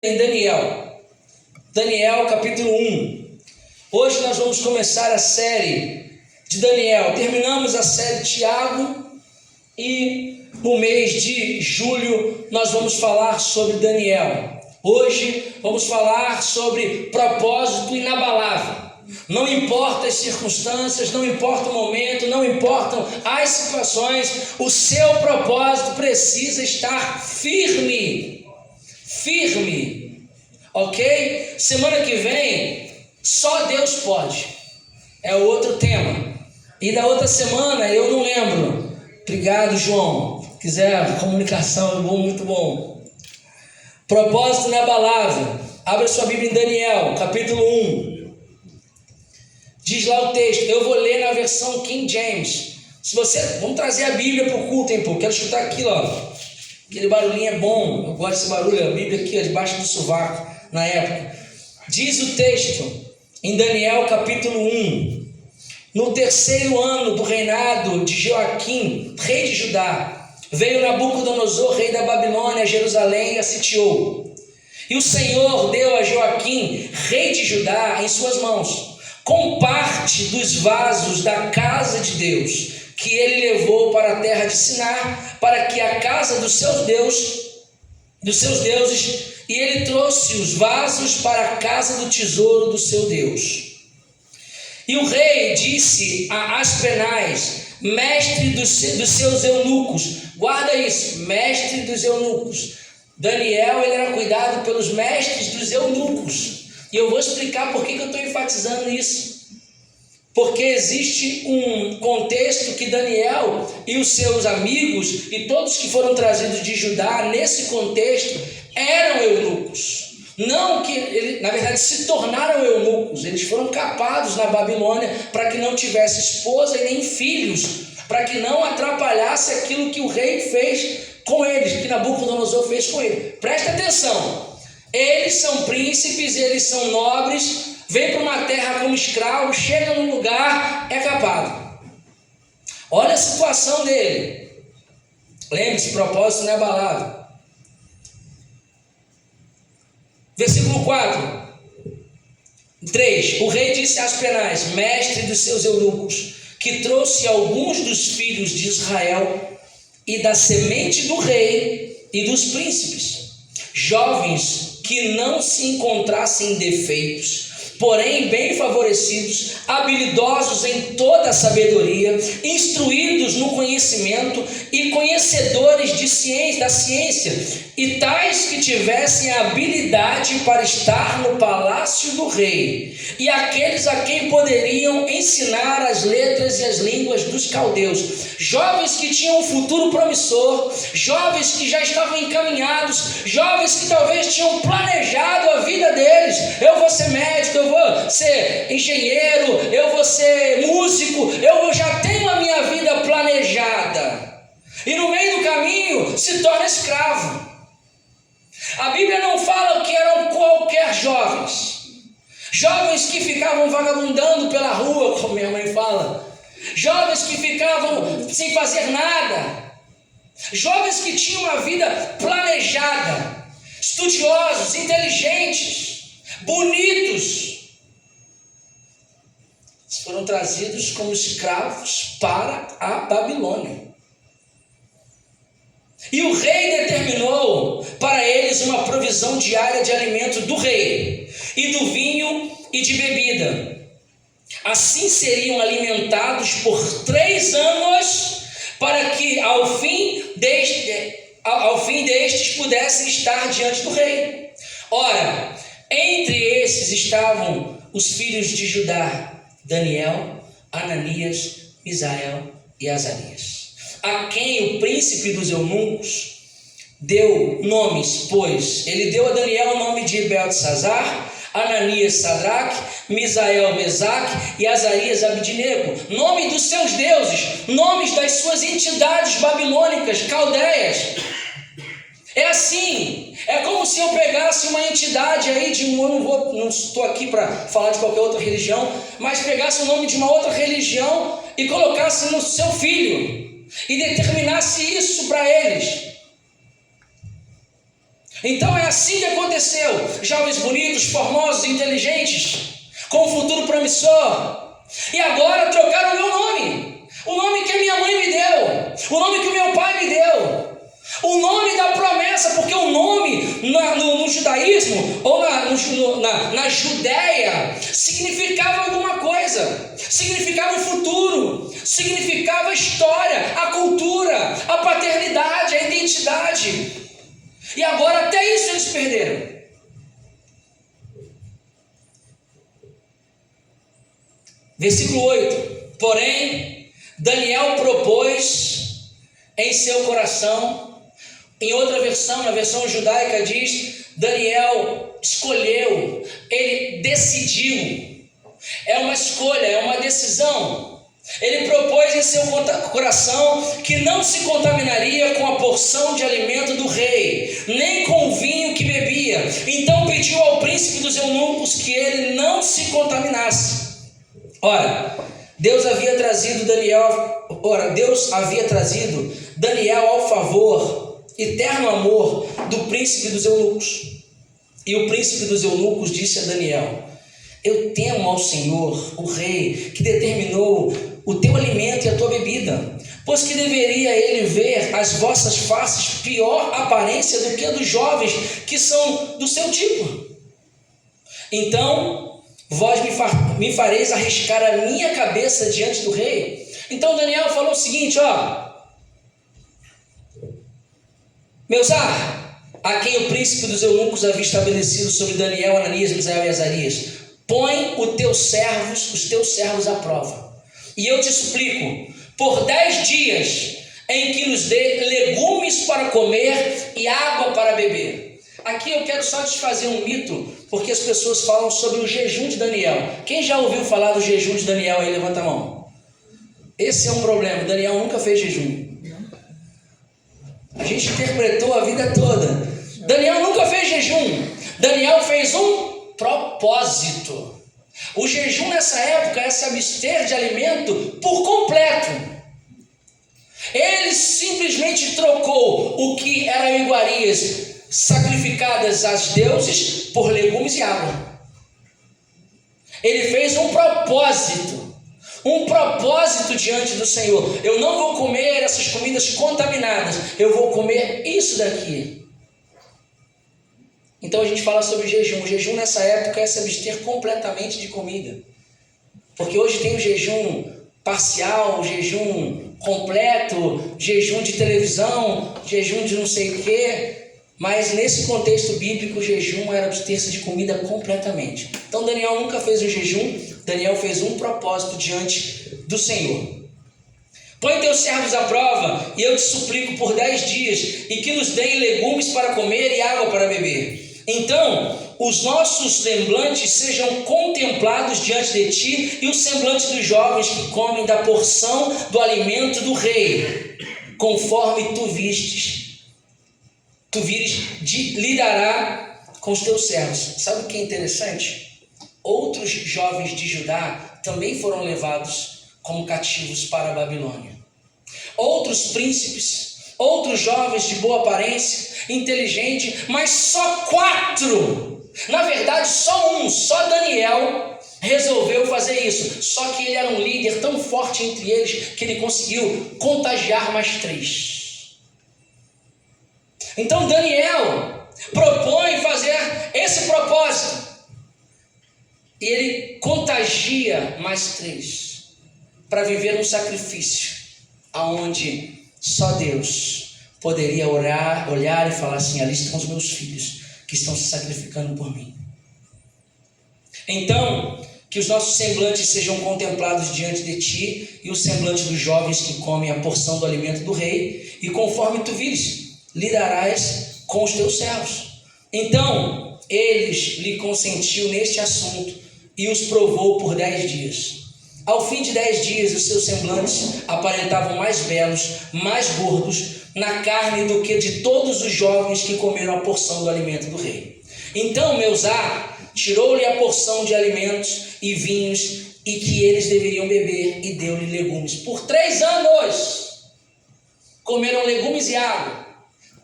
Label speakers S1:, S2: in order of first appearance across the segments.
S1: Em Daniel capítulo 1. Hoje nós vamos começar a série de Daniel. Terminamos a série de Tiago e no mês de julho nós vamos falar sobre Daniel. Hoje vamos falar sobre propósito inabalável. Não importa as circunstâncias, não importa o momento, não importam as situações, o seu propósito precisa estar firme. Ok? Semana que vem, só Deus pode. É outro tema. E da outra semana, eu não lembro. Obrigado, João. Se quiser, comunicação é bom, muito bom. Propósito inabalável. Abra sua Bíblia em Daniel, capítulo 1. Diz lá o texto. Eu vou ler na versão King James. Vamos trazer a Bíblia para o culto, hein, pô? Quero escutar aquilo, ó. Aquele barulhinho é bom, eu gosto desse barulho, a Bíblia aqui, ó, debaixo do sovaco, na época. Diz o texto, em Daniel capítulo 1, no terceiro ano do reinado de Joaquim, rei de Judá, veio Nabucodonosor, rei da Babilônia, a Jerusalém e a sitiou. E o Senhor deu a Joaquim, rei de Judá, em suas mãos, com parte dos vasos da casa de Deus, que ele levou para a terra de Sinar, para que a casa dos seus deuses, e ele trouxe os vasos para a casa do tesouro do seu Deus. E o rei disse a Aspenaz, mestre dos seus eunucos, guarda isso, mestre dos eunucos. Daniel, ele era cuidado pelos mestres dos eunucos, e eu vou explicar por que eu estou enfatizando isso. Porque existe um contexto que Daniel e os seus amigos e todos que foram trazidos de Judá, nesse contexto, eram eunucos. Não que eles, na verdade, se tornaram eunucos. Eles foram capados na Babilônia para que não tivesse esposa e nem filhos, para que não atrapalhasse aquilo que o rei fez com eles, que Nabucodonosor fez com ele. Presta atenção, eles são príncipes, eles são nobres, vem para uma terra como escravo, chega num lugar, é capado. Olha a situação dele. Lembre-se, propósito não é abalável. Versículo 3. O rei disse a Aspenaz, mestre dos seus eunucos, que trouxe alguns dos filhos de Israel e da semente do rei e dos príncipes, jovens que não se encontrassem defeitos, porém bem favorecidos, habilidosos em toda a sabedoria, instruídos no conhecimento e conhecedores da ciência, e tais que tivessem a habilidade para estar no palácio do rei, e aqueles a quem poderiam ensinar as letras e as línguas dos caldeus, jovens que tinham um futuro promissor, jovens que já estavam encaminhados, jovens que talvez tinham planejado a vida deles. Eu vou ser médico, eu vou ser engenheiro, eu vou ser músico, eu já tenho a minha vida planejada. E no meio do caminho se torna escravo. A Bíblia não fala que eram qualquer jovens que ficavam vagabundando pela rua, como minha mãe fala, jovens que ficavam sem fazer nada, jovens que tinham uma vida planejada, estudiosos, inteligentes, bonitos, foram trazidos como escravos para a Babilônia. E o rei determinou para eles uma provisão diária de alimento do rei, e do vinho e de bebida. Assim seriam alimentados por 3 anos, para que ao fim destes pudessem estar diante do rei. Ora, entre esses estavam os filhos de Judá, Daniel, Ananias, Misael e Azarias, a quem o príncipe dos eunucos deu nomes, pois ele deu a Daniel o nome de Beltesazar, Ananias Sadraque, Misael Mesaque e Azarias Abidnego, nome dos seus deuses, nomes das suas entidades babilônicas, caldeias. É assim, é como se eu pegasse uma entidade aí não estou aqui para falar de qualquer outra religião, mas pegasse o nome de uma outra religião e colocasse no seu filho e determinasse isso para eles. Então é assim que aconteceu. Jovens bonitos, formosos, inteligentes, com um futuro promissor. E agora trocaram o meu nome. O nome que a minha mãe me deu. O nome que o meu pai me deu. O nome da promessa, porque o nome no judaísmo ou na Judéia significava alguma coisa, significava o futuro, significava a história, a cultura, a paternidade, a identidade. E agora até isso eles perderam. Versículo 8: porém, Daniel propôs em seu coração. Em outra versão, na versão judaica, diz: Daniel escolheu, ele decidiu. É uma escolha, é uma decisão. Ele propôs em seu coração que não se contaminaria com a porção de alimento do rei, nem com o vinho que bebia. Então pediu ao príncipe dos eunucos que ele não se contaminasse. Ora, Deus havia trazido Daniel ao favor, eterno amor do príncipe dos eunucos. E o príncipe dos eunucos disse a Daniel: eu temo ao Senhor, o rei, que determinou o teu alimento e a tua bebida, pois que deveria ele ver as vossas faces pior aparência do que a dos jovens que são do seu tipo. Então vós me fareis arriscar a minha cabeça diante do rei. Então Daniel falou o seguinte: Melzar, a quem o príncipe dos eunucos havia estabelecido sobre Daniel, Ananias, Misael e Azarias, põe os teus servos à prova. E eu te suplico, por 10 dias, em que nos dê legumes para comer e água para beber. Aqui eu quero só desfazer um mito, porque as pessoas falam sobre o jejum de Daniel. Quem já ouviu falar do jejum de Daniel aí? Levanta a mão. Esse é um problema. Daniel nunca fez jejum. A gente interpretou a vida toda. Daniel nunca fez jejum. Daniel fez um propósito. O jejum nessa época é se abster de alimento por completo. Ele simplesmente trocou o que eram iguarias sacrificadas aos deuses por legumes e água. Ele fez um propósito diante do Senhor. Eu não vou comer essas comidas contaminadas, eu vou comer isso daqui. Então a gente fala sobre jejum. O jejum nessa época é se abster completamente de comida, porque hoje tem o jejum parcial, o jejum completo, jejum de televisão, jejum de não sei o quê. Mas nesse contexto bíblico, o jejum era abster-se de comida completamente. Então Daniel nunca fez um jejum. Daniel fez um propósito diante do Senhor. Põe teus servos à prova, e eu te suplico por 10 dias, e que nos deem legumes para comer e água para beber. Então os nossos semblantes sejam contemplados diante de ti, e os semblantes dos jovens que comem da porção do alimento do rei, conforme tu vires, lidará com os teus servos. Sabe o que é interessante? Outros jovens de Judá também foram levados como cativos para a Babilônia. Outros príncipes, outros jovens de boa aparência, inteligente, mas só 4, na verdade só Daniel resolveu fazer isso. Só que ele era um líder tão forte entre eles que ele conseguiu contagiar mais 3. Então Daniel propõe fazer esse propósito, e ele contagia mais 3 para viver um sacrifício aonde só Deus poderia olhar e falar assim: ali estão os meus filhos que estão se sacrificando por mim. Então que os nossos semblantes sejam contemplados diante de ti, e os semblantes dos jovens que comem a porção do alimento do rei, e conforme tu vires, lidarás com os teus servos. Então eles lhe consentiu neste assunto e os provou por 10 dias. Ao fim de 10 dias, os seus semblantes aparentavam mais belos, mais gordos na carne do que de todos os jovens que comeram a porção do alimento do rei. Então Melzar tirou-lhe a porção de alimentos e vinhos e que eles deveriam beber, e deu-lhe legumes. Por 3 anos comeram legumes e água.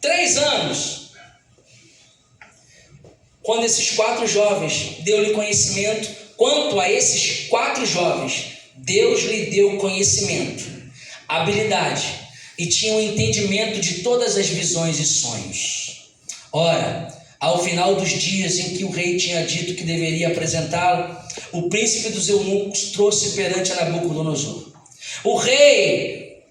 S1: 3 anos. quando esses 4 jovens deu-lhe conhecimento, quanto a esses 4 jovens, Deus lhe deu conhecimento, habilidade e tinha o entendimento de todas as visões e sonhos. Ora, ao final dos dias em que o rei tinha dito que deveria apresentá-lo, o príncipe dos eunucos trouxe perante a Nabucodonosor. O rei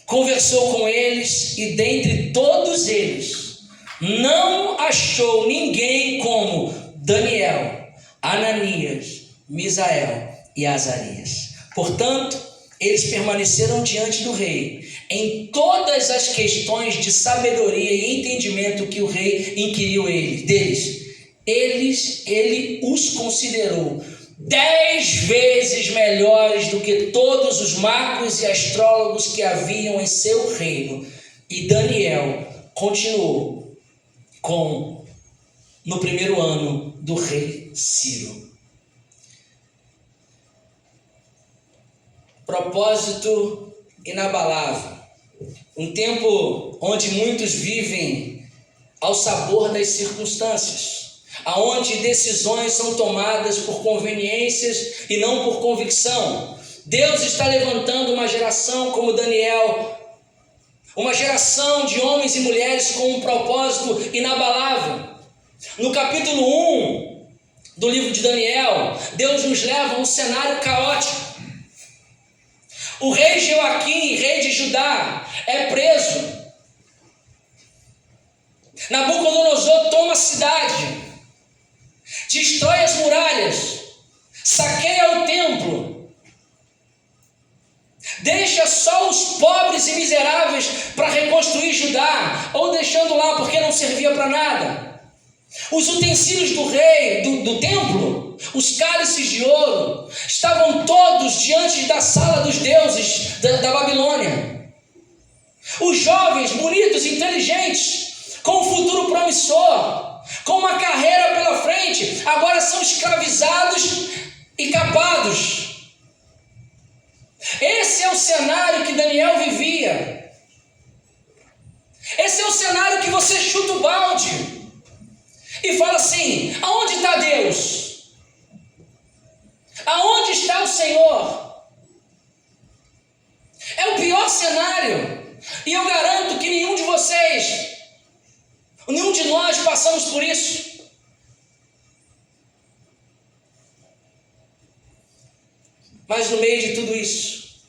S1: conversou com eles e dentre todos eles não achou ninguém como Daniel, Ananias, Misael e Azarias. Portanto, eles permaneceram diante do rei em todas as questões de sabedoria e entendimento que o rei inquiriu deles. Ele os considerou 10 vezes melhores do que todos os magos e astrólogos que haviam em seu reino. E Daniel continuou no primeiro ano do rei Ciro. Propósito inabalável. Um tempo onde muitos vivem ao sabor das circunstâncias, aonde decisões são tomadas por conveniências e não por convicção. Deus está levantando uma geração como Daniel, uma geração de homens e mulheres com um propósito inabalável. No capítulo 1 do livro de Daniel, Deus nos leva a um cenário caótico. O rei Joaquim, rei de Judá, é preso. Nabucodonosor toma a cidade, destrói as muralhas, saqueia o templo, deixa só os pobres e miseráveis para reconstruir Judá, ou deixando lá porque não servia para nada. Os utensílios do rei, do templo, os cálices de ouro, estavam todos diante da sala dos deuses da Babilônia. Os jovens, bonitos, inteligentes, com um futuro promissor, com uma carreira pela frente, agora são escravizados e capados. Esse é o cenário que Daniel vivia. Esse é o cenário que você chuta o balde e fala assim: aonde está Deus? Aonde está o Senhor? É o pior cenário. E eu garanto que nenhum de vocês, nenhum de nós passamos por isso. Mas no meio de tudo isso,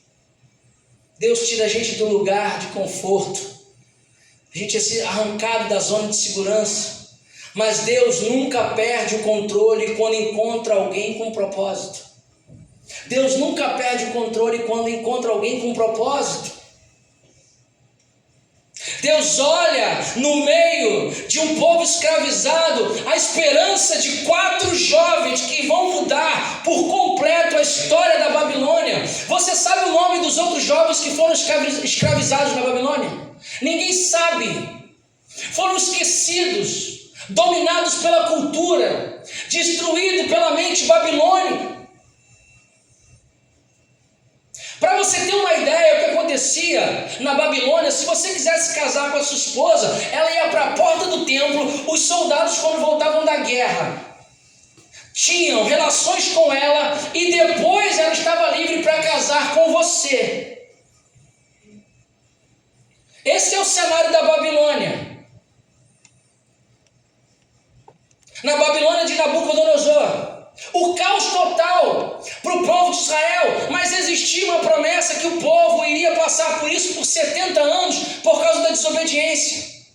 S1: Deus tira a gente do lugar de conforto. A gente é arrancado da zona de segurança. Mas Deus nunca perde o controle quando encontra alguém com propósito. Deus nunca perde o controle quando encontra alguém com propósito. Deus olha no meio de um povo escravizado a esperança de 4 jovens que vão mudar por completo a história da Babilônia. Você sabe o nome dos outros jovens que foram escravizados na Babilônia? Ninguém sabe. Foram esquecidos, dominados pela cultura, destruídos pela mente babilônica. Para você ter uma ideia do que acontecia na Babilônia, se você quisesse casar com a sua esposa, ela ia para a porta do templo. Os soldados, quando voltavam da guerra, tinham relações com ela e depois ela estava livre para casar com você. Esse é o cenário da Babilônia. Na Babilônia de Nabucodonosor, o caos total para o povo de Israel, mas existia uma promessa que o povo iria passar por isso por 70 anos, por causa da desobediência.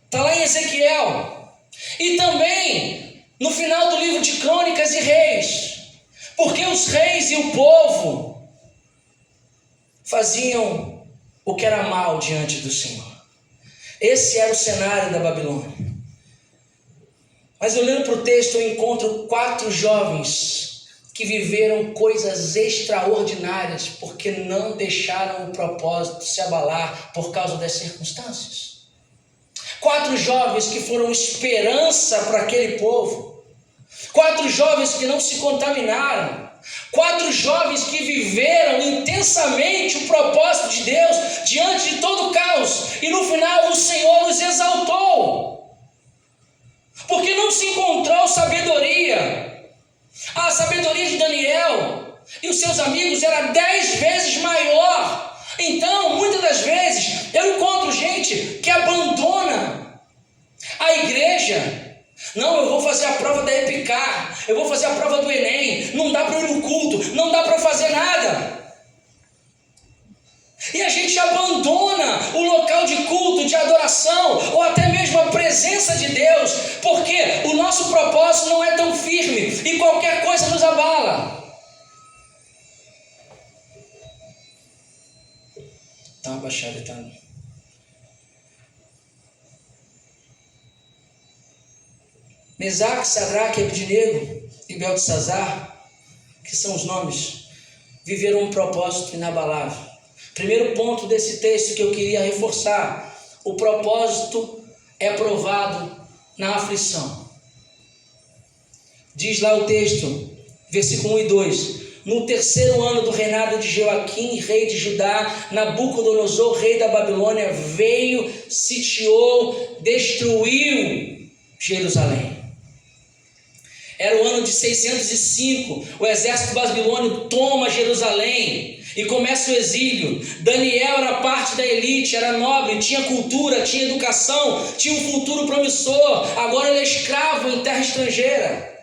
S1: Está lá em Ezequiel. E também no final do livro de Crônicas e Reis, porque os reis e o povo faziam o que era mal diante do Senhor. Esse era o cenário da Babilônia. Mas olhando para o texto, eu encontro 4 jovens que viveram coisas extraordinárias porque não deixaram o propósito se abalar por causa das circunstâncias. 4 jovens que foram esperança para aquele povo. 4 jovens que não se contaminaram. 4 jovens que viveram intensamente o propósito de Deus diante de todo o caos. E no final o Senhor os exaltou. porque não se encontrou sabedoria. A sabedoria de Daniel e os seus amigos era 10 vezes maior. Então, muitas das vezes, eu encontro gente que abandona a igreja. Não, eu vou fazer a prova da EPICAR, eu vou fazer a prova do Enem, não dá para ir no culto, não dá para fazer nada. E a gente abandona o local de culto, de adoração, ou até mesmo a presença de Deus, porque o nosso propósito não é tão firme e qualquer coisa nos abala. Dá uma baixada, tá? Mesaque, Sadraque, Abednego e Beltesazar, que são os nomes, viveram um propósito inabalável. Primeiro ponto desse texto que eu queria reforçar: o propósito é provado na aflição. Diz lá o texto, versículo 1 e 2: no terceiro ano do reinado de Joaquim, rei de Judá, Nabucodonosor, rei da Babilônia, veio, sitiou, destruiu Jerusalém. Era o ano de 605, o exército babilônico toma Jerusalém e começa o exílio. Daniel era parte da elite, era nobre, tinha cultura, tinha educação, tinha um futuro promissor. Agora ele é escravo em terra estrangeira.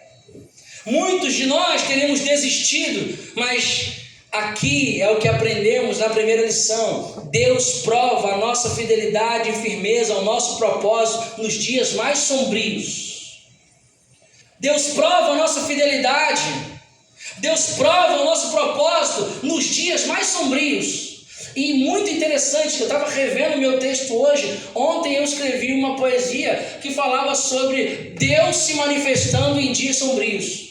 S1: Muitos de nós teríamos desistido, mas aqui é o que aprendemos na primeira lição: Deus prova a nossa fidelidade e firmeza ao nosso propósito nos dias mais sombrios. Deus prova a nossa fidelidade, Deus prova o nosso propósito nos dias mais sombrios. E muito interessante, que eu estava revendo meu texto hoje. Ontem eu escrevi uma poesia que falava sobre Deus se manifestando em dias sombrios.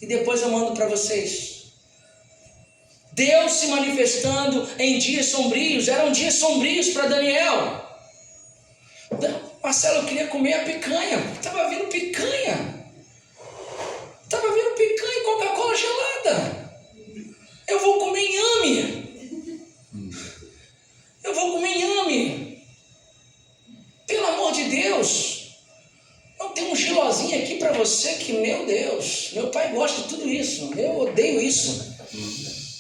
S1: E depois eu mando para vocês. Deus se manifestando em dias sombrios. Eram dias sombrios para Daniel. Marcelo, eu queria comer a picanha. Estava vindo picanha. Estava vindo picanha e Coca-Cola gelada. Eu vou comer inhame. Eu vou comer inhame. Pelo amor de Deus. Não, tem um gilozinho aqui para você que, meu Deus, meu pai gosta de tudo isso. Eu odeio isso.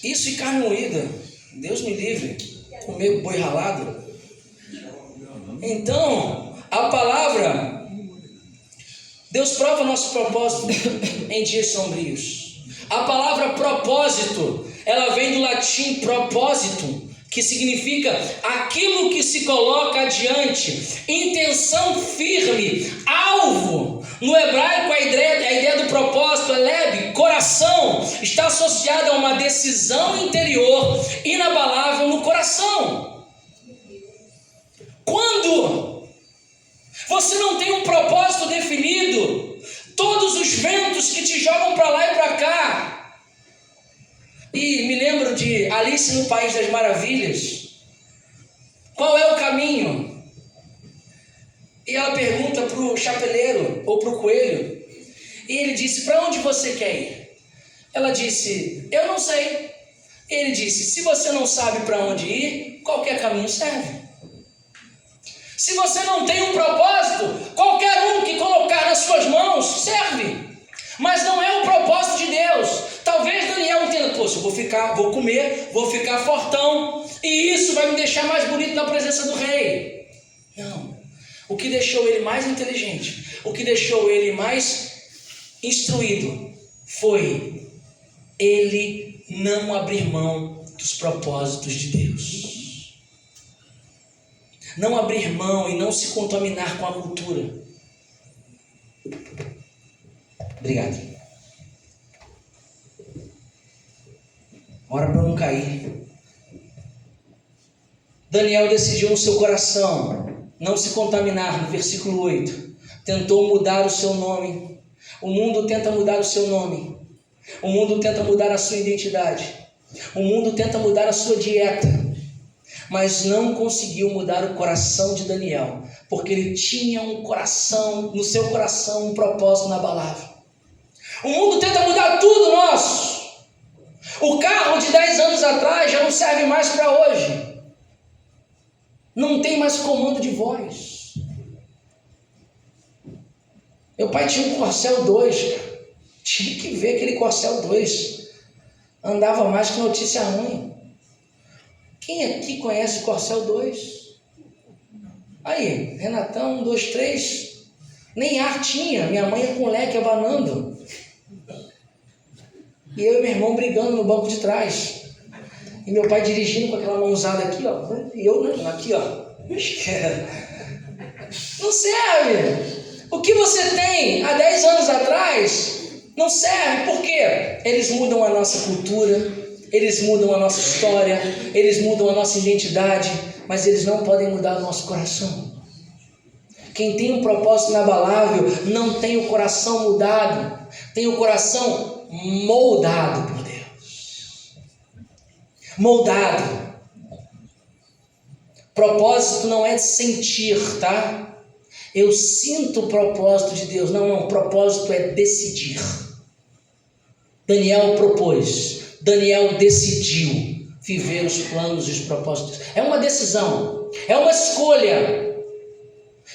S1: Isso e carne moída. Deus me livre. Comer boi ralado. Então, a palavra, Deus prova nosso propósito em dias sombrios. A palavra propósito, ela vem do latim propósito, que significa aquilo que se coloca adiante, intenção firme, alvo. No hebraico, a ideia do propósito é leve, coração, está associada a uma decisão interior inabalável no coração. Quando você não tem um propósito definido, todos os ventos que te jogam para lá e para cá. E me lembro de Alice no País das Maravilhas. Qual é o caminho? E ela pergunta para o chapeleiro ou para o coelho. E ele disse: para onde você quer ir? Ela disse: eu não sei. Ele disse: se você não sabe para onde ir, qualquer caminho serve. Se você não tem um propósito, qualquer um que colocar nas suas mãos serve. Mas não é o propósito de Deus. Talvez Daniel entenda: poxa, eu vou comer, vou ficar fortão, e isso vai me deixar mais bonito na presença do rei. Não. O que deixou ele mais inteligente, o que deixou ele mais instruído, foi ele não abrir mão dos propósitos de Deus. Não abrir mão e não se contaminar com a cultura. Obrigado. Ora para não cair. Daniel decidiu no seu coração não se contaminar. No versículo 8, tentou mudar o seu nome. O mundo tenta mudar o seu nome. O mundo tenta mudar a sua identidade. O mundo tenta mudar a sua dieta. Mas não conseguiu mudar o coração de Daniel, porque ele tinha um coração, no seu coração, um propósito inabalável. O mundo tenta mudar tudo nosso. O carro de 10 anos atrás já não serve mais para hoje. Não tem mais comando de voz. Meu pai tinha um Corcel 2, cara. Tinha que ver aquele Corcel 2. Andava mais que notícia ruim. Quem aqui conhece o Corcel 2? Aí, Renatão, 1, 2, 3. Nem ar tinha. Minha mãe ia com o leque abanando. E eu e meu irmão brigando no banco de trás. E meu pai dirigindo com aquela mãozada aqui, ó. E eu aqui, ó. Não serve. O que você tem há 10 anos atrás não serve. Por quê? Eles mudam a nossa cultura, eles mudam a nossa história, eles mudam a nossa identidade, mas eles não podem mudar o nosso coração. Quem tem um propósito inabalável não tem o coração mudado, tem o coração moldado por Deus. Moldado. Propósito não é de sentir, tá? Eu sinto o propósito de Deus. Não, propósito é decidir. Daniel propôs, Daniel decidiu viver os planos e os propósitos. É uma decisão, é uma escolha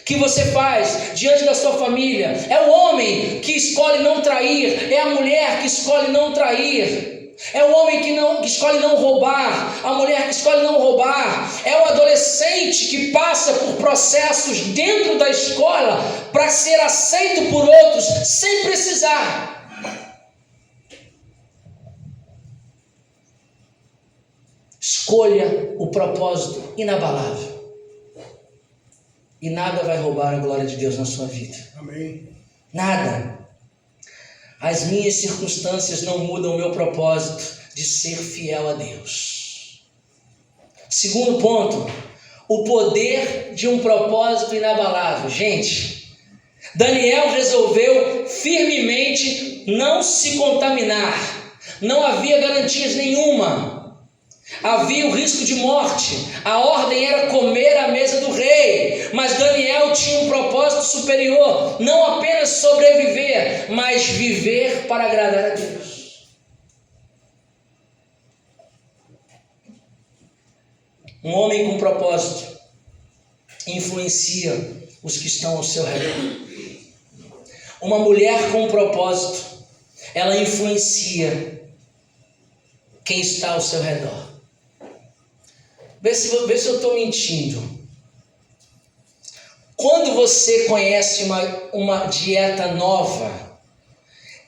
S1: que você faz diante da sua família. É o homem que escolhe não trair, é a mulher que escolhe não trair. É o homem que escolhe não roubar, a mulher que escolhe não roubar, é o adolescente que passa por processos dentro da escola para ser aceito por outros sem precisar. Escolha o propósito inabalável e nada vai roubar a glória de Deus na sua vida.
S2: Amém.
S1: Nada. As minhas circunstâncias não mudam o meu propósito de ser fiel a Deus. Segundo ponto, o poder de um propósito inabalável. Gente, Daniel resolveu firmemente não se contaminar. Não havia garantias nenhuma. Havia o risco de morte. A ordem era comer à mesa do rei. Mas Daniel tinha um propósito superior. Não apenas sobreviver, mas viver para agradar a Deus. Um homem com propósito influencia os que estão ao seu redor. Uma mulher com propósito, ela influencia quem está ao seu redor. Vê se eu estou mentindo. Quando você conhece uma dieta nova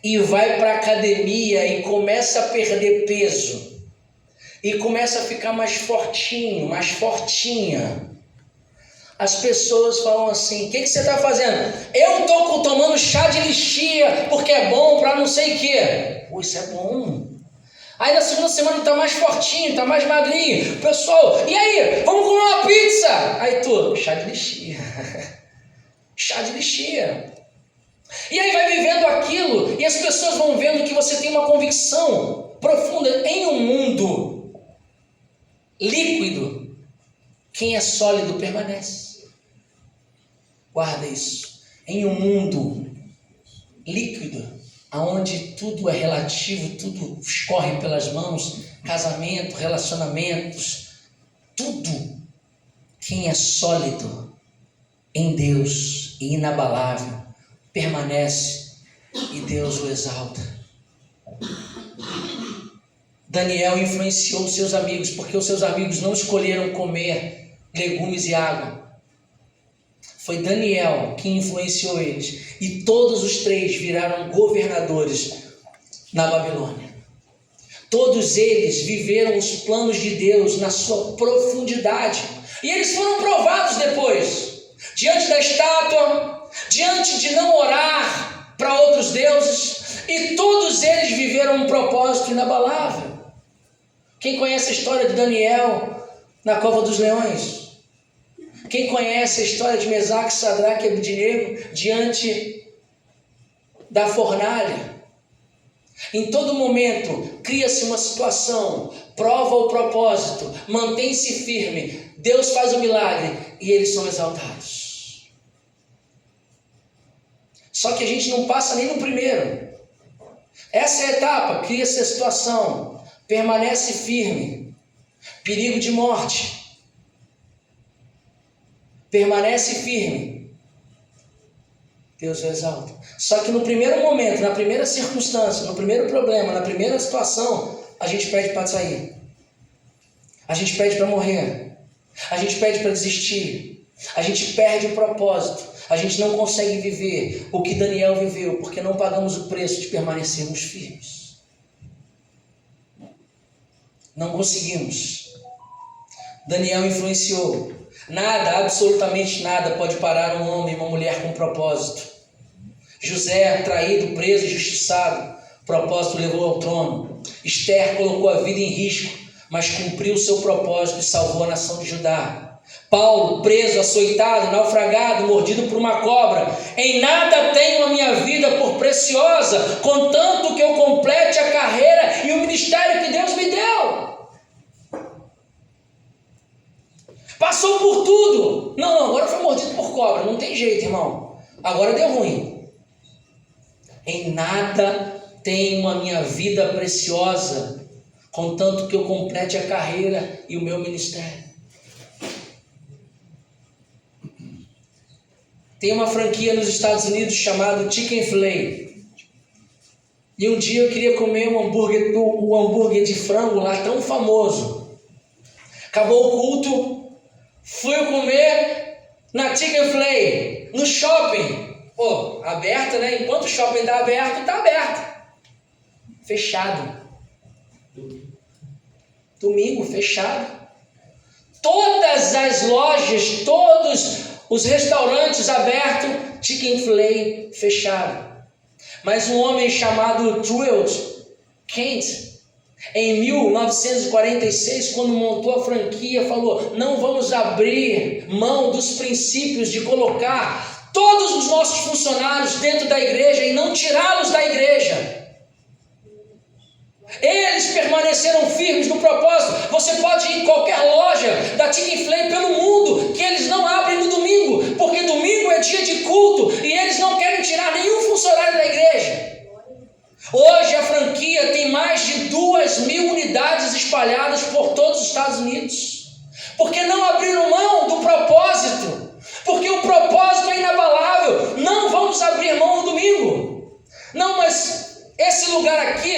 S1: e vai para a academia e começa a perder peso e começa a ficar mais fortinho, mais fortinha, as pessoas falam assim: o que você está fazendo? Eu estou tomando chá de lixia porque é bom para não sei o quê. Pô, isso é bom. Aí na segunda semana está mais fortinho, está mais magrinho. Pessoal, e aí? Vamos comer uma pizza? Aí tu, chá de lixia. Chá de lixia. E aí vai vivendo aquilo e as pessoas vão vendo que você tem uma convicção profunda. Em um mundo líquido, quem é sólido permanece. Guarda isso. Em um mundo líquido, onde tudo é relativo, tudo escorre pelas mãos, casamento, relacionamentos, tudo. Quem é sólido em Deus e inabalável permanece e Deus o exalta. Daniel influenciou os seus amigos, porque os seus amigos não escolheram comer legumes e água. Foi Daniel que influenciou eles. E todos os três viraram governadores na Babilônia. Todos eles viveram os planos de Deus na sua profundidade. E eles foram provados depois. Diante da estátua, diante de não orar para outros deuses. E todos eles viveram um propósito inabalável. Quem conhece a história de Daniel na cova dos leões? Quem conhece a história de Mesaque, Sadraque e Abednego diante da fornalha? Em todo momento cria-se uma situação, prova o propósito, mantém-se firme, Deus faz o milagre e eles são exaltados. Só que a gente não passa nem no primeiro. Essa é a etapa, cria-se a situação, permanece firme, perigo de morte. Permanece firme. Deus o exalta. Só que no primeiro momento, na primeira circunstância, no primeiro problema, na primeira situação, a gente pede para sair. A gente pede para morrer. A gente pede para desistir. A gente perde o propósito. A gente não consegue viver o que Daniel viveu, porque não pagamos o preço de permanecermos firmes. Não conseguimos. Daniel influenciou. Nada, absolutamente nada pode parar um homem e uma mulher com propósito. José, traído, preso e injustiçado, propósito levou ao trono. Esther colocou a vida em risco, mas cumpriu o seu propósito e salvou a nação de Judá. Paulo, preso, açoitado, naufragado, mordido por uma cobra. Em nada tenho a minha vida por preciosa, contanto que eu complete a carreira e o ministério que Deus me deu. Passou por tudo. Não, agora foi mordido por cobra. Não tem jeito, irmão. Agora deu ruim. Em nada tenho a minha vida preciosa, contanto que eu complete a carreira e o meu ministério. Tem uma franquia nos Estados Unidos chamada Chick-fil-A. E um dia eu queria comer o hambúrguer de frango lá, tão famoso. Acabou o culto. Fui comer na Chick-fil-A, no shopping. Pô, aberto, né? Enquanto o shopping está aberto. Fechado. Domingo, fechado. Todas as lojas, todos os restaurantes abertos, Chick-fil-A fechado. Mas um homem chamado Truett Kent, em 1946, quando montou a franquia, falou: não vamos abrir mão dos princípios de colocar todos os nossos funcionários dentro da igreja e não tirá-los da igreja. Eles permaneceram firmes no propósito. Você pode ir em qualquer loja da Chick-fil-A pelo mundo, que eles não abrem no domingo, porque domingo é dia de culto e eles não querem tirar nenhum funcionário da igreja. Hoje a franquia tem mais de 2.000 unidades espalhadas por todos os Estados Unidos, porque não abriram mão do propósito, porque o propósito é inabalável. Não vamos abrir mão no domingo. Não, mas esse lugar aqui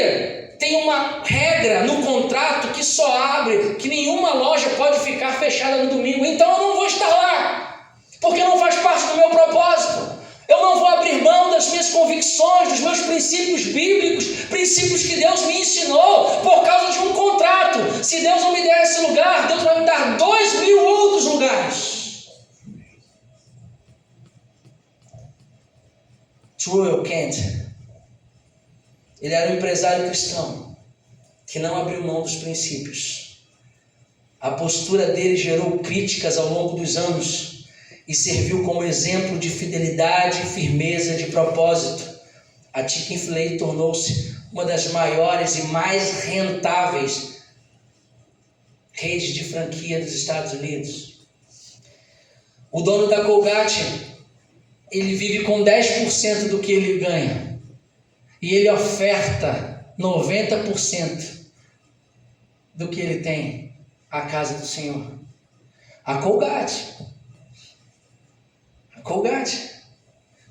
S1: tem uma regra no contrato que só abre, que nenhuma loja pode ficar fechada no domingo, então eu não vou estar lá, porque não faz parte do meu propósito. Eu não vou abrir mão das minhas convicções, dos meus princípios bíblicos, princípios que Deus me ensinou por causa de um contrato. Se Deus não me der esse lugar, Deus vai me dar 2.000 outros lugares. Truett Kent, ele era um empresário cristão que não abriu mão dos princípios. A postura dele gerou críticas ao longo dos anos e serviu como exemplo de fidelidade e firmeza de propósito. A Chick-fil-A tornou-se uma das maiores e mais rentáveis redes de franquia dos Estados Unidos. O dono da Colgate, ele vive com 10% do que ele ganha e ele oferta 90% do que ele tem à casa do Senhor. A Colgate,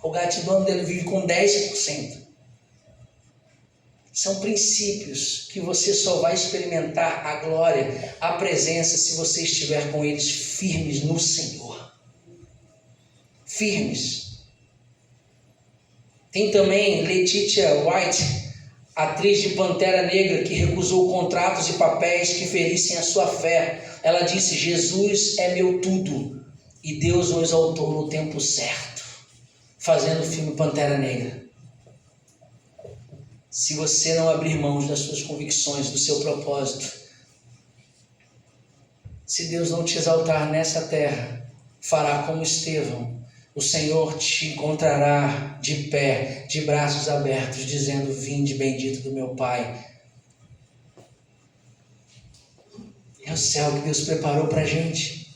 S1: o dono dele vive com 10%. São princípios que você só vai experimentar a glória, a presença, se você estiver com eles firmes no Senhor. Firmes. Tem também Letitia White, atriz de Pantera Negra, que recusou contratos e papéis que ferissem a sua fé. Ela disse: Jesus é meu tudo, e Deus o exaltou no tempo certo, fazendo o filme Pantera Negra. Se você não abrir mãos das suas convicções, do seu propósito, se Deus não te exaltar nessa terra, fará como Estevão. O Senhor te encontrará de pé, de braços abertos, dizendo: vinde bendito do meu Pai. É o céu que Deus preparou para a gente.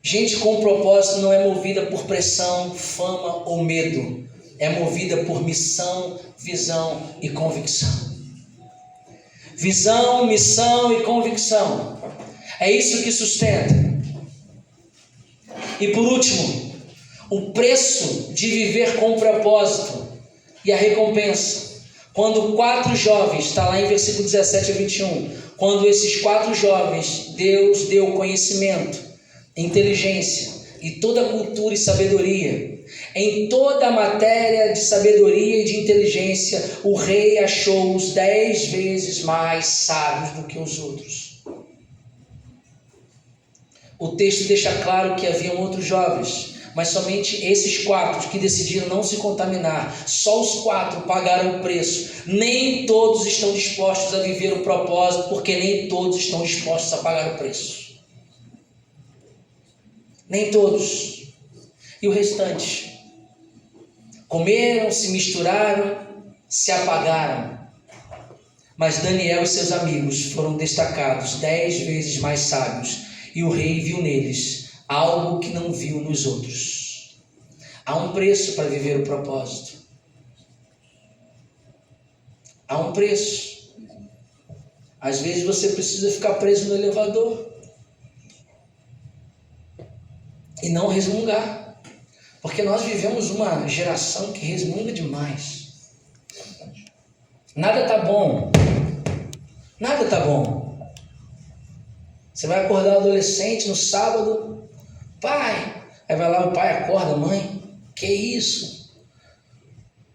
S1: Gente com propósito não é movida por pressão, fama ou medo. É movida por missão, visão e convicção. Visão, missão e convicção. É isso que sustenta. E por último, O preço de viver com propósito e a recompensa. Quando 4 jovens, está lá em versículo 17 a 21, quando esses 4 jovens, Deus deu conhecimento, inteligência e toda a cultura e sabedoria. Em toda a matéria de sabedoria e de inteligência, o rei achou-os 10 vezes mais sábios do que os outros. O texto deixa claro que haviam outros jovens, mas somente esses 4 que decidiram não se contaminar, só os 4 pagaram o preço. Nem todos estão dispostos a viver o propósito, porque nem todos estão dispostos a pagar o preço. Nem todos. E o restante? Comeram, se misturaram, se apagaram. Mas Daniel e seus amigos foram destacados 10 vezes mais sábios, e o rei viu neles algo que não viu nos outros. Há um preço para viver o propósito. Há um preço. Às vezes você precisa ficar preso no elevador e não resmungar, porque nós vivemos uma geração que resmunga demais. Nada está bom. Nada está bom. Você vai acordar adolescente no sábado, pai, aí vai lá, o pai acorda, mãe, que isso?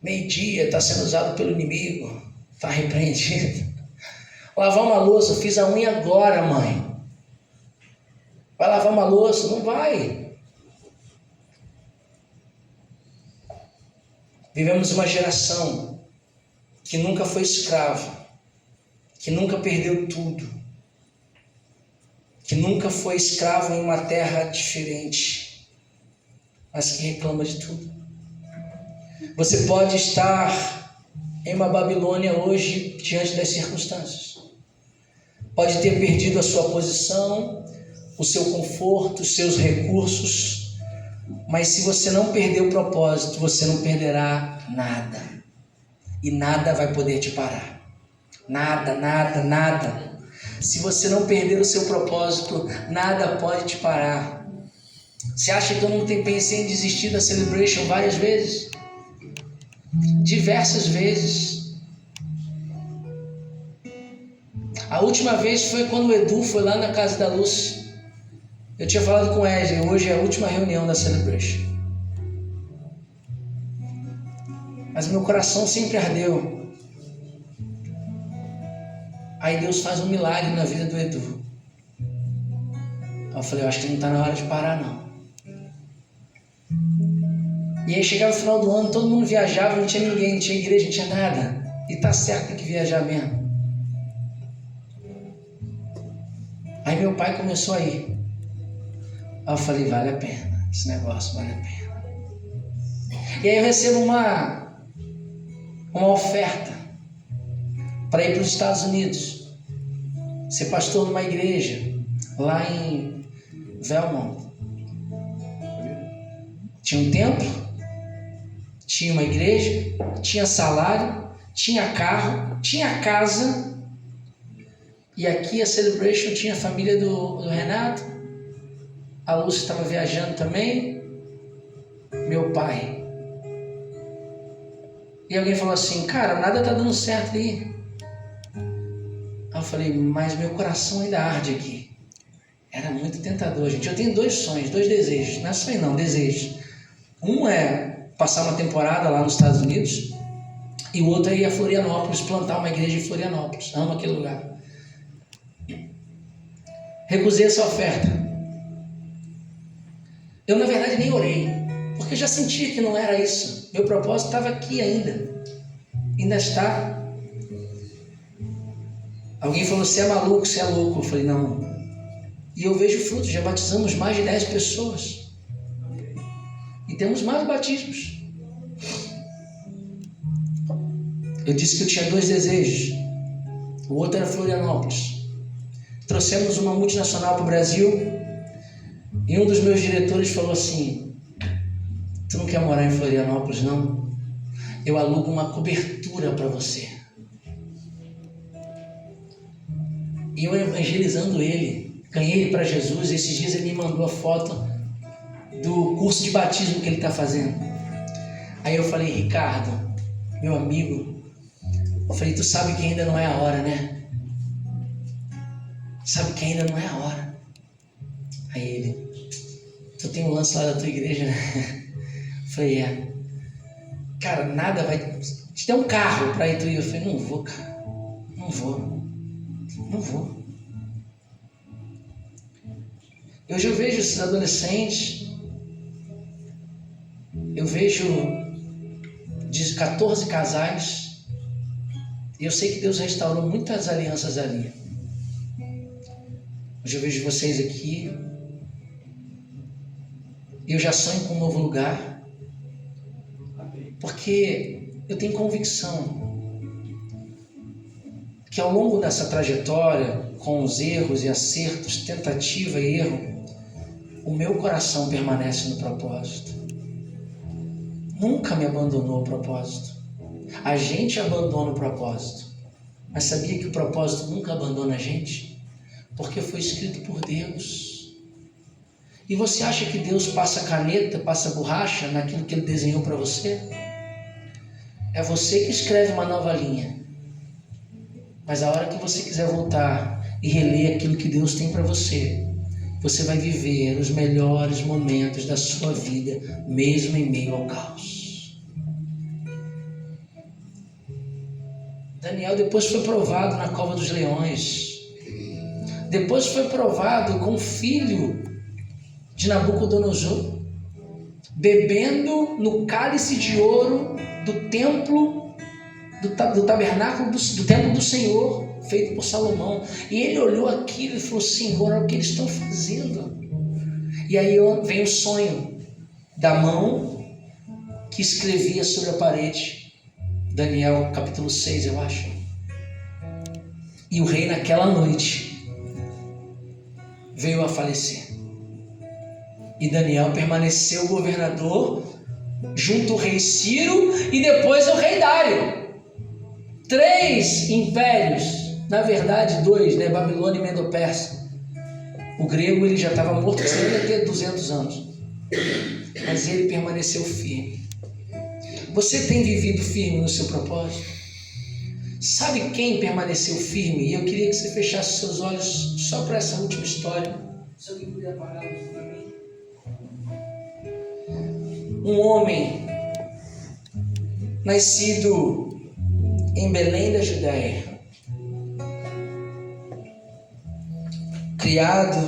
S1: Meio-dia, está sendo usado pelo inimigo, está repreendido. Lavar uma louça, fiz a unha agora, mãe. Vai lavar uma louça? Não vai. Vivemos uma geração que nunca foi escrava, que nunca perdeu tudo, que nunca foi escravo em uma terra diferente, mas que reclama de tudo. Você pode estar em uma Babilônia hoje diante das circunstâncias. Pode ter perdido a sua posição, o seu conforto, os seus recursos, mas se você não perder o propósito, você não perderá nada. E nada vai poder te parar. Nada, nada, nada. Se você não perder o seu propósito, nada pode te parar. Você acha que eu não pensei em desistir da Celebration várias vezes? Diversas vezes. A última vez foi quando o Edu foi lá na casa da Lúcia. Eu tinha falado com o Wesley, hoje é a última reunião da Celebration. Mas meu coração sempre ardeu. Aí Deus faz um milagre na vida do Edu. Eu falei, eu acho que não está na hora de parar, não. E aí chegava o final do ano, todo mundo viajava, não tinha ninguém, não tinha igreja, não tinha nada. E tá certo, tem que viajar mesmo. Aí meu pai começou a ir. Aí eu falei, vale a pena, esse negócio vale a pena. E aí eu recebo uma oferta para ir para os Estados Unidos, ser pastor numa igreja lá em Vermont. Tinha um templo, tinha uma igreja, tinha salário, tinha carro, tinha casa. E aqui a Celebration tinha a família do Renato, a Lúcia estava viajando também, meu pai. E alguém falou assim, cara, nada está dando certo aí. Aí eu falei, mas meu coração ainda arde aqui. Era muito tentador, gente. Eu tenho 2 sonhos, 2 desejos. Não é sonho não, desejos. Um é passar uma temporada lá nos Estados Unidos e o outro é ir a Florianópolis, plantar uma igreja em Florianópolis. Amo aquele lugar. Recusei essa oferta. Eu, na verdade, nem orei, porque eu já sentia que não era isso. Meu propósito estava aqui ainda. Ainda está. Alguém falou, você é maluco, você é louco. Eu falei, não. E eu vejo frutos, já batizamos mais de 10 pessoas. E temos mais batismos. Eu disse que eu tinha 2 desejos. O outro era Florianópolis. Trouxemos uma multinacional para o Brasil e um dos meus diretores falou assim, tu não quer morar em Florianópolis, não? Eu alugo uma cobertura para você. E eu evangelizando ele, ganhei ele para Jesus. Esses dias ele me mandou a foto do curso de batismo que ele está fazendo. Aí eu falei: Ricardo, meu amigo, eu falei: tu sabe que ainda não é a hora, né? Sabe que ainda não é a hora. Aí ele: tu tem um lance lá da tua igreja, né? Eu falei: é. Cara, nada vai... te der um carro pra ir tu ir. Eu falei: não vou, cara. Não vou. Hoje eu vejo esses adolescentes, eu vejo de 14 casais, e eu sei que Deus restaurou muitas alianças ali. Hoje eu vejo vocês aqui, e eu já sonho com um novo lugar, porque eu tenho convicção que ao longo dessa trajetória, com os erros e acertos, tentativa e erro, o meu coração permanece no propósito. Nunca me abandonou o propósito. A gente abandona o propósito. Mas sabia que o propósito nunca abandona a gente? Porque foi escrito por Deus. E você acha que Deus passa caneta, passa borracha naquilo que Ele desenhou para você? É você que escreve uma nova linha. Mas a hora que você quiser voltar e reler aquilo que Deus tem para você, você vai viver os melhores momentos da sua vida, mesmo em meio ao caos. Daniel depois foi provado na cova dos leões. Depois foi provado com o filho de Nabucodonosor, bebendo no cálice de ouro do templo, do tabernáculo, do templo do Senhor, feito por Salomão. E ele olhou aquilo e falou: Senhor, olha o que eles estão fazendo. E aí vem o sonho da mão que escrevia sobre a parede. Daniel capítulo 6, eu acho. E o rei naquela noite veio a falecer. E Daniel permaneceu governador junto ao rei Ciro e depois ao rei Dário. 3 impérios, na verdade 2, né? Babilônia e Medo-Persa. O grego ele já estava morto, ele ia ter 200 anos. Mas ele permaneceu firme. Você tem vivido firme no seu propósito? Sabe quem permaneceu firme? E eu queria que você fechasse seus olhos só para essa última história. Se alguém puder apagar a luz para mim. Um homem nascido em Belém da Judéia, criado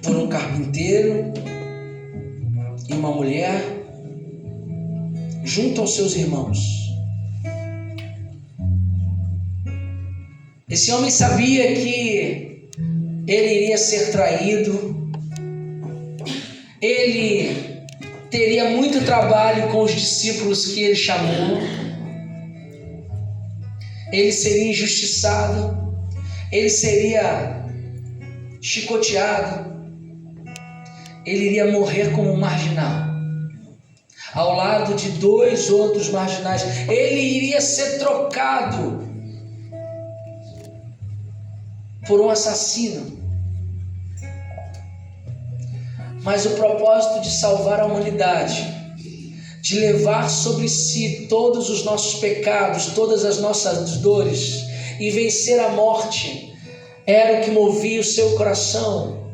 S1: por um carpinteiro e uma mulher, junto aos seus irmãos. Esse homem sabia que ele iria ser traído, ele teria muito trabalho com os discípulos que ele chamou, ele seria injustiçado, ele seria chicoteado, ele iria morrer como um marginal, ao lado de 2 outros marginais. Ele iria ser trocado por um assassino. Mas o propósito de salvar a humanidade, de levar sobre si todos os nossos pecados, todas as nossas dores e vencer a morte, era o que movia o seu coração,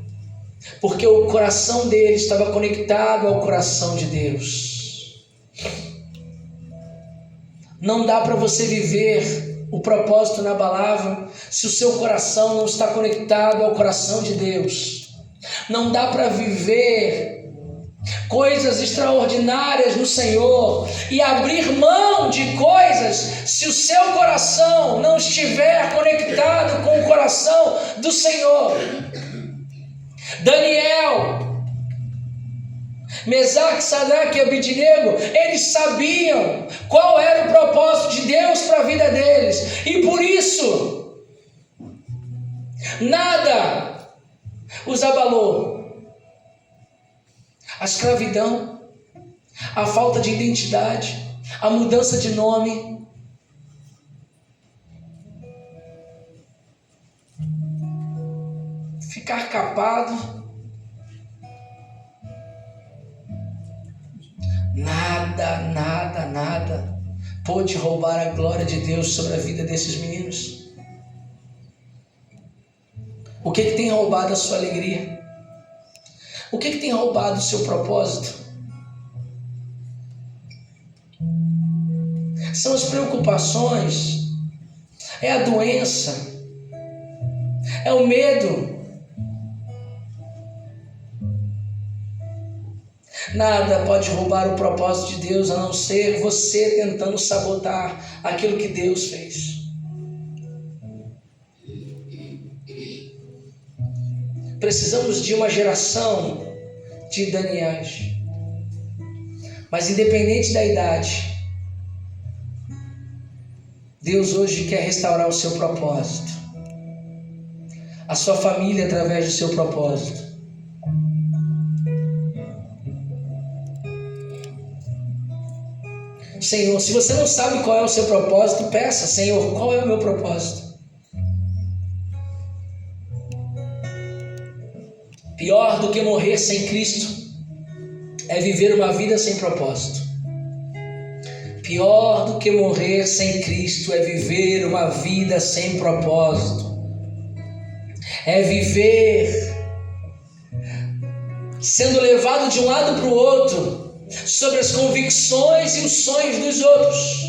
S1: porque o coração dele estava conectado ao coração de Deus. Não dá para você viver o propósito inabalável se o seu coração não está conectado ao coração de Deus. Não dá para viver coisas extraordinárias no Senhor e abrir mão de coisas se o seu coração não estiver conectado com o coração do Senhor. Daniel, Mesaque, Sadraque e Abednego, eles sabiam qual era o propósito de Deus para a vida deles, e por isso nada os abalou. A escravidão, a falta de identidade, a mudança de nome, ficar capado, nada pôde roubar a glória de Deus sobre a vida desses meninos. O que tem roubado a sua alegria? O que tem roubado o seu propósito? São as preocupações, é a doença, é o medo. Nada pode roubar o propósito de Deus a não ser você tentando sabotar aquilo que Deus fez. Precisamos de uma geração de Daniéis. Mas independente da idade, Deus hoje quer restaurar o seu propósito, a sua família através do seu propósito. Senhor, se você não sabe qual é o seu propósito, peça: Senhor, qual é o meu propósito? Pior do que morrer sem Cristo é viver uma vida sem propósito. Pior do que morrer sem Cristo é viver uma vida sem propósito. É viver sendo levado de um lado para o outro, sobre as convicções e os sonhos dos outros.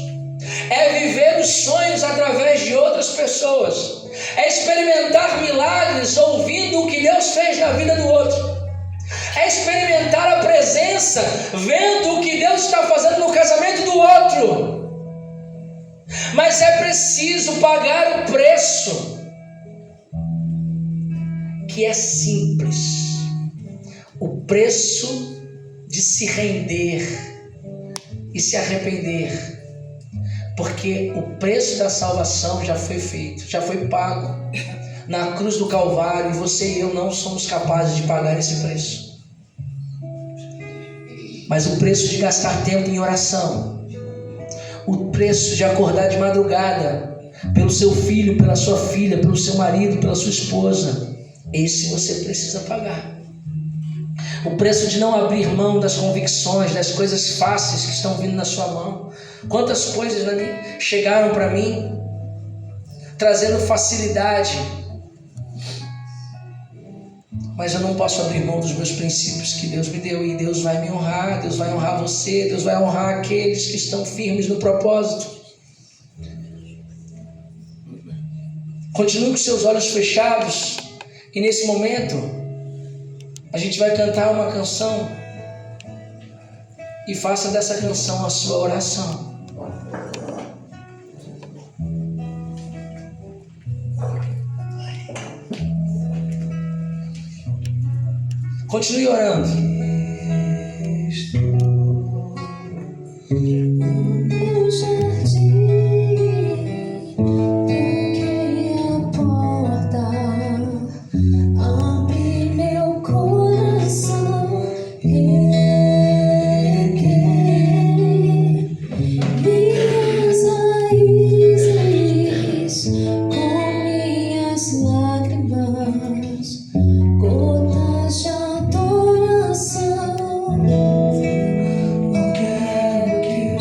S1: É viver os sonhos através de outras pessoas. É experimentar milagres ouvindo o que Deus fez na vida do outro. É experimentar a presença vendo o que Deus está fazendo no casamento do outro. Mas é preciso pagar o preço, que é simples: o preço de se render e se arrepender, porque o preço da salvação já foi feito, já foi pago na cruz do Calvário, e você e eu não somos capazes de pagar esse preço. Mas o preço de gastar tempo em oração, o preço de acordar de madrugada pelo seu filho, pela sua filha, pelo seu marido, pela sua esposa, esse você precisa pagar. O preço de não abrir mão das convicções, das coisas fáceis que estão vindo na sua mão. Quantas coisas chegaram para mim trazendo facilidade, mas eu não posso abrir mão dos meus princípios que Deus me deu, e Deus vai me honrar, Deus vai honrar você, Deus vai honrar aqueles que estão firmes no propósito. Continue com seus olhos fechados, e nesse momento a gente vai cantar uma canção, e faça dessa canção a sua oração. Continue orando.
S2: Quero que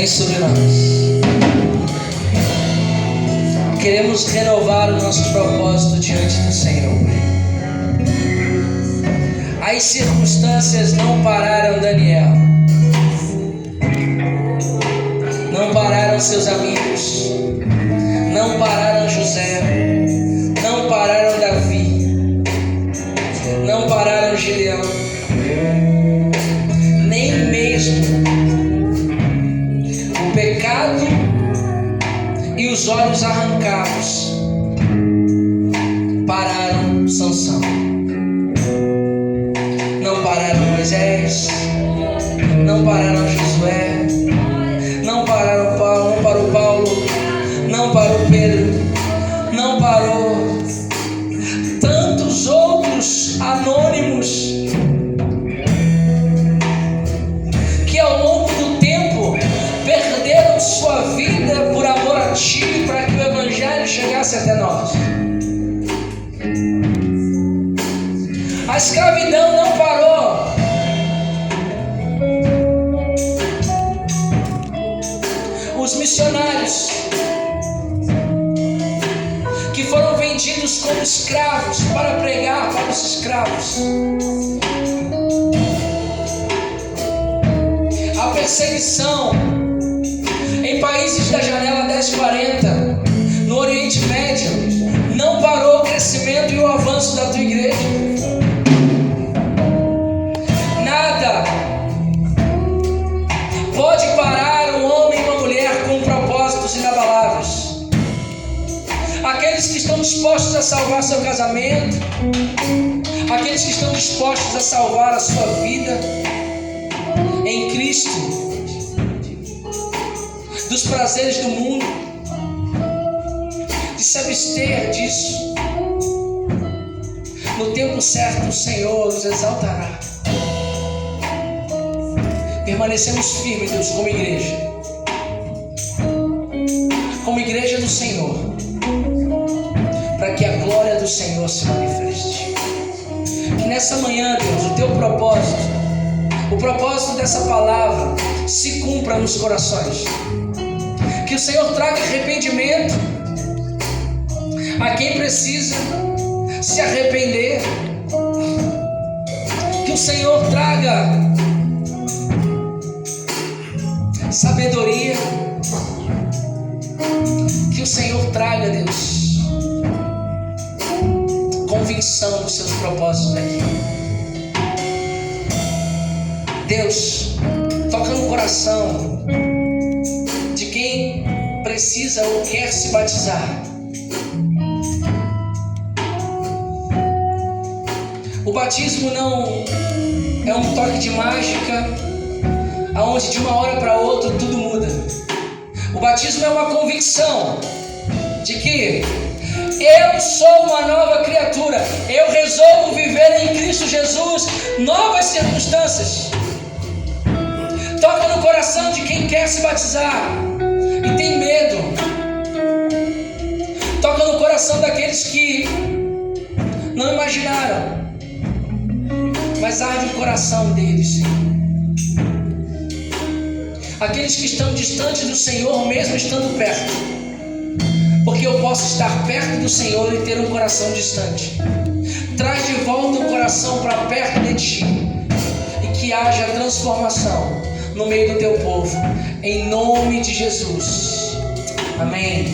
S1: vem sobre nós. Queremos renovar o nosso propósito diante do Senhor. As circunstâncias não pararam Daniel, não pararam seus amigos, não pararam José, não pararam Davi, não pararam Gideão, nem mesmo o pecado e os olhos arrancados pararam Sansão. Não pararam Moisés, não pararam Josué, não pararam Paulo, não parou Paulo, não parou Pedro, não parou tantos outros anônimos que ao longo do tempo perderam sua vida por amor a Ti, para que o Evangelho chegasse até nós. A escravidão não parou. Os missionários que foram vendidos como escravos para pregar para os escravos. A perseguição em países da janela 1040, no Oriente Médio, não parou o crescimento e o avanço da tua igreja. Nada pode parar um homem e uma mulher com propósitos inabaláveis. Aqueles que estão dispostos a salvar seu casamento, aqueles que estão dispostos a salvar a sua vida em Cristo, dos prazeres do mundo, de se abster disso. No tempo certo o Senhor os exaltará. Permanecemos firmes, Deus, como igreja do Senhor, para que a glória do Senhor se manifeste. Que nessa manhã, Deus, o Teu propósito, o propósito dessa palavra se cumpra nos corações. Que o Senhor traga arrependimento a quem precisa se arrepender. Que o Senhor traga sabedoria. Que o Senhor traga, Deus, convicção dos seus propósitos aqui. Deus, toca no coração de quem precisa ou quer se batizar. O batismo não é um toque de mágica, aonde de uma hora para outra tudo muda. O batismo é uma convicção de que eu sou uma nova criatura. Eu resolvo viver em Cristo Jesus novas circunstâncias. Toca no coração de quem quer se batizar e tem medo. Toca no coração daqueles que não imaginaram, mas arde o coração deles, Senhor. Aqueles que estão distantes do Senhor, mesmo estando perto, porque eu posso estar perto do Senhor e ter um coração distante. Traz de volta o coração para perto de Ti e que haja transformação no meio do Teu povo, em nome de Jesus. Amém.